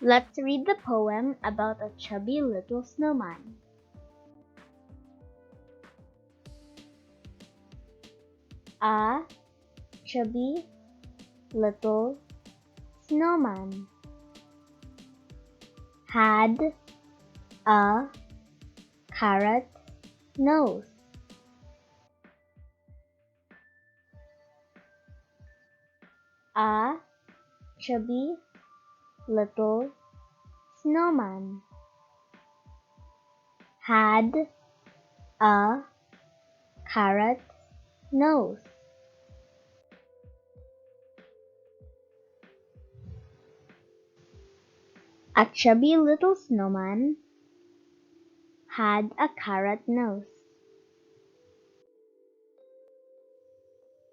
Let's read the poem about a chubby little snowman. A chubby little snowman had a carrot nose. A chubby little snowman had a carrot nose. A chubby little snowman had a carrot nose.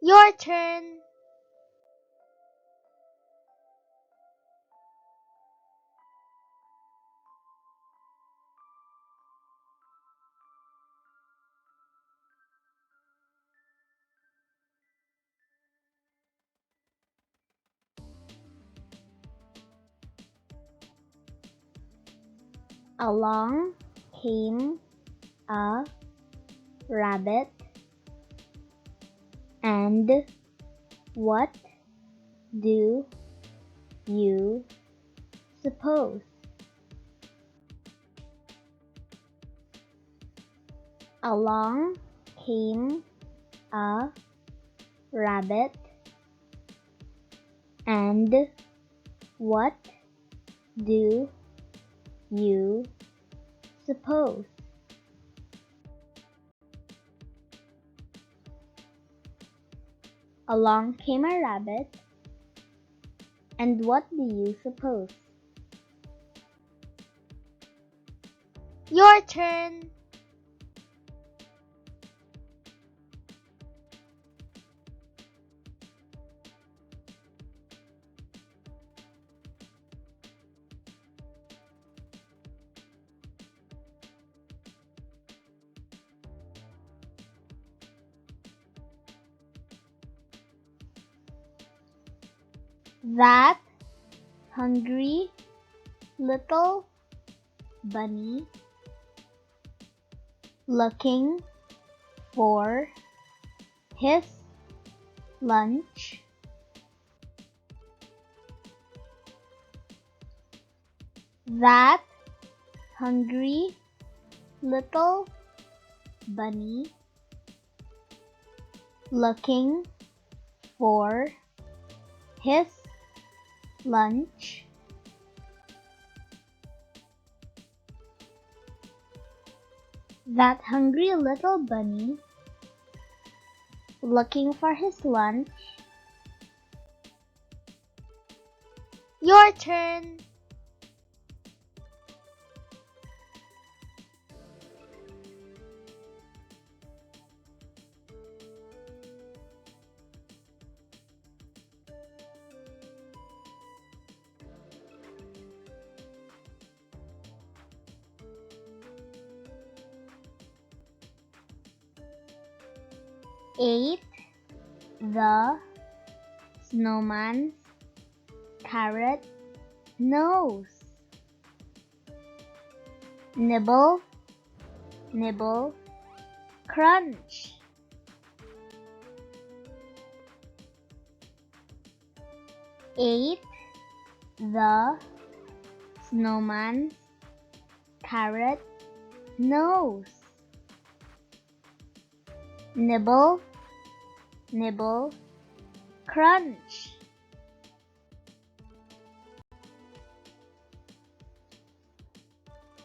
Your turn. Along came a rabbit, and what do you suppose? Along came a rabbit, and what do you suppose? Along came a rabbit, and what do you suppose? Your turn. That hungry little bunny looking for his lunch that hungry little bunny looking for his lunch that hungry little bunny looking for his lunch. Your turn. Ate the snowman's carrot nose. Nibble, nibble, crunch. Ate the snowman's carrot nose. Nibble, nibble, crunch.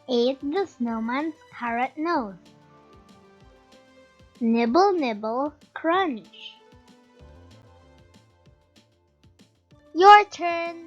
Ate the snowman's carrot nose. Nibble, nibble, crunch. Your turn.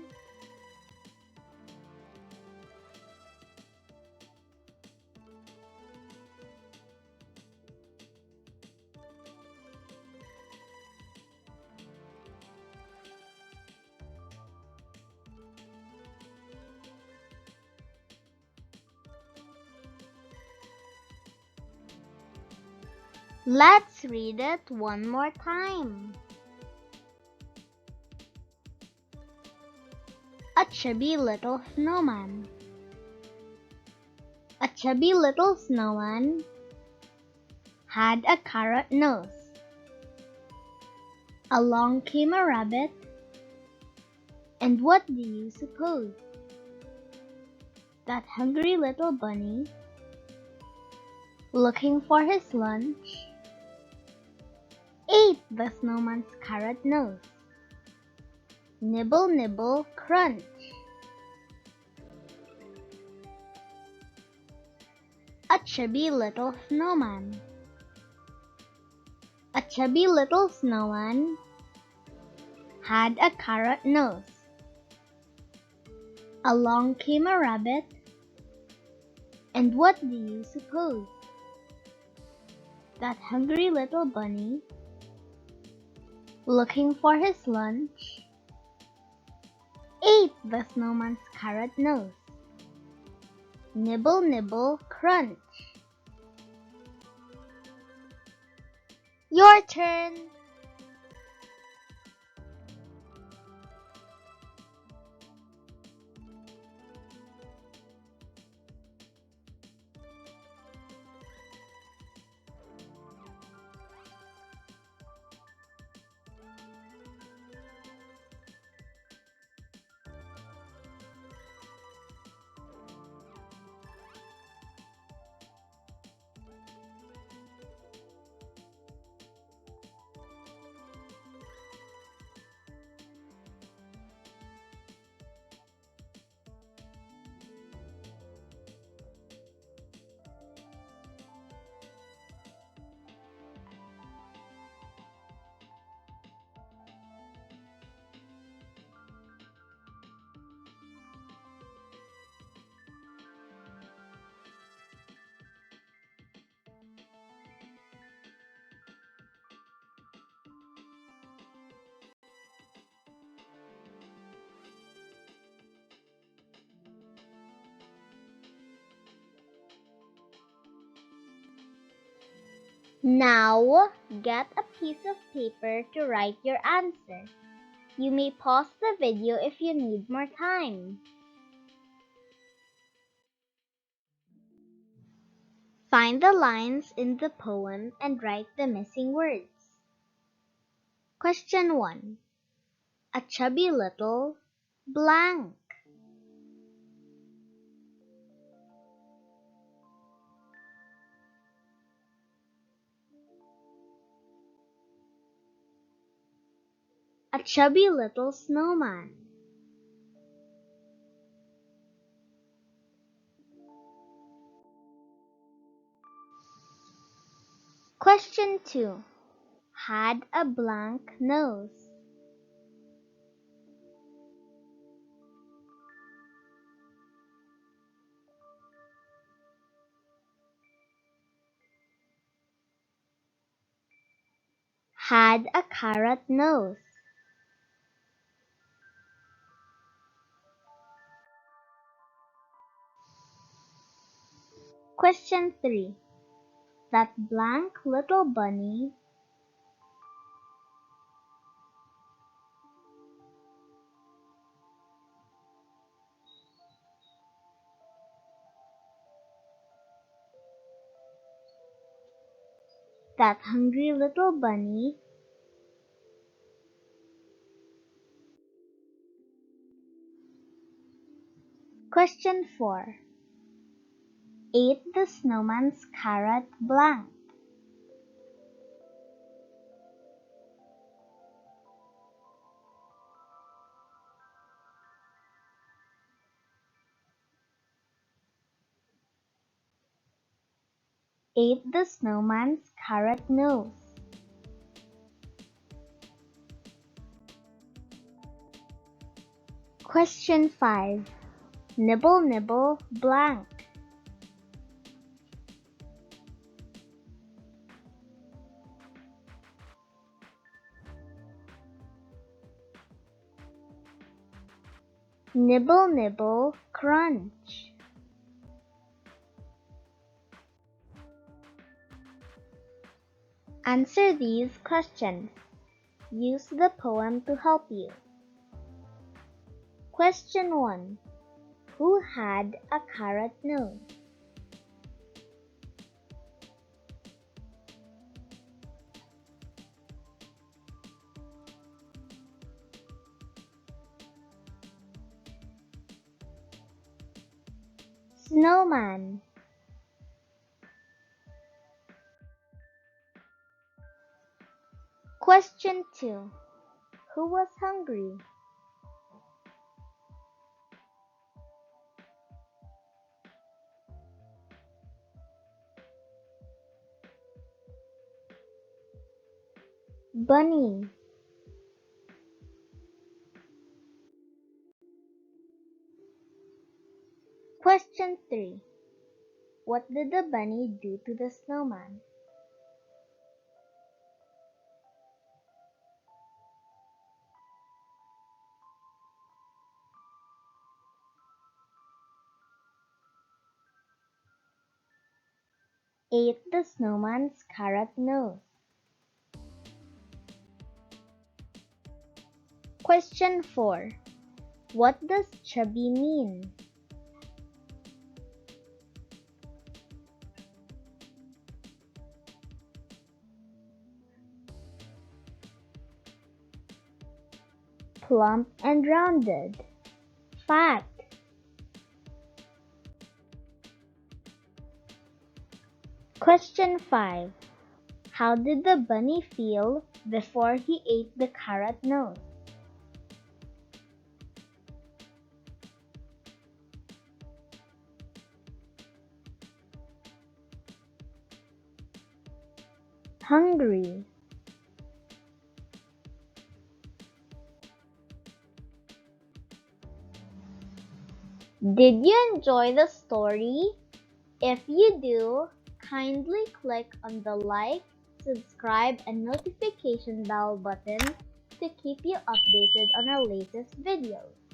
Let's read it one more time. A chubby little snowman. A chubby little snowman had a carrot nose. Along came a rabbit, and what do you suppose? That hungry little bunny, looking for his lunch, ate the snowman's carrot nose. Nibble, nibble, crunch. A chubby little snowman. A chubby little snowman had a carrot nose. Along came a rabbit, and what do you suppose? That hungry little bunny, looking for his lunch, ate the snowman's carrot nose. Nibble, nibble, crunch. Your turn! Now, get a piece of paper to write your answer. You may pause the video if you need more time. Find the lines in the poem and write the missing words. Question 1. A chubby little blank. A chubby little snowman. Question 2. Had a blank nose. Had a carrot nose. Question 3. That blank little bunny that hungry little bunny Question 4. Ate the snowman's carrot blank. Ate the snowman's carrot nose. Question 5. Nibble, nibble, blank. Nibble, nibble, crunch. Answer these questions. Use the poem to help you. Question 1. Who had a carrot nose? Snowman. Question 2. Who was hungry? Bunny. Question 3. What did the bunny do to the snowman? Ate the snowman's carrot nose. Question 4. What does chubby mean? Plump and rounded. Fat. Question 5. How did the bunny feel before he ate the carrot nose? Hungry. Did you enjoy the story? If you do, kindly click on the like, subscribe, and notification bell button to keep you updated on our latest videos.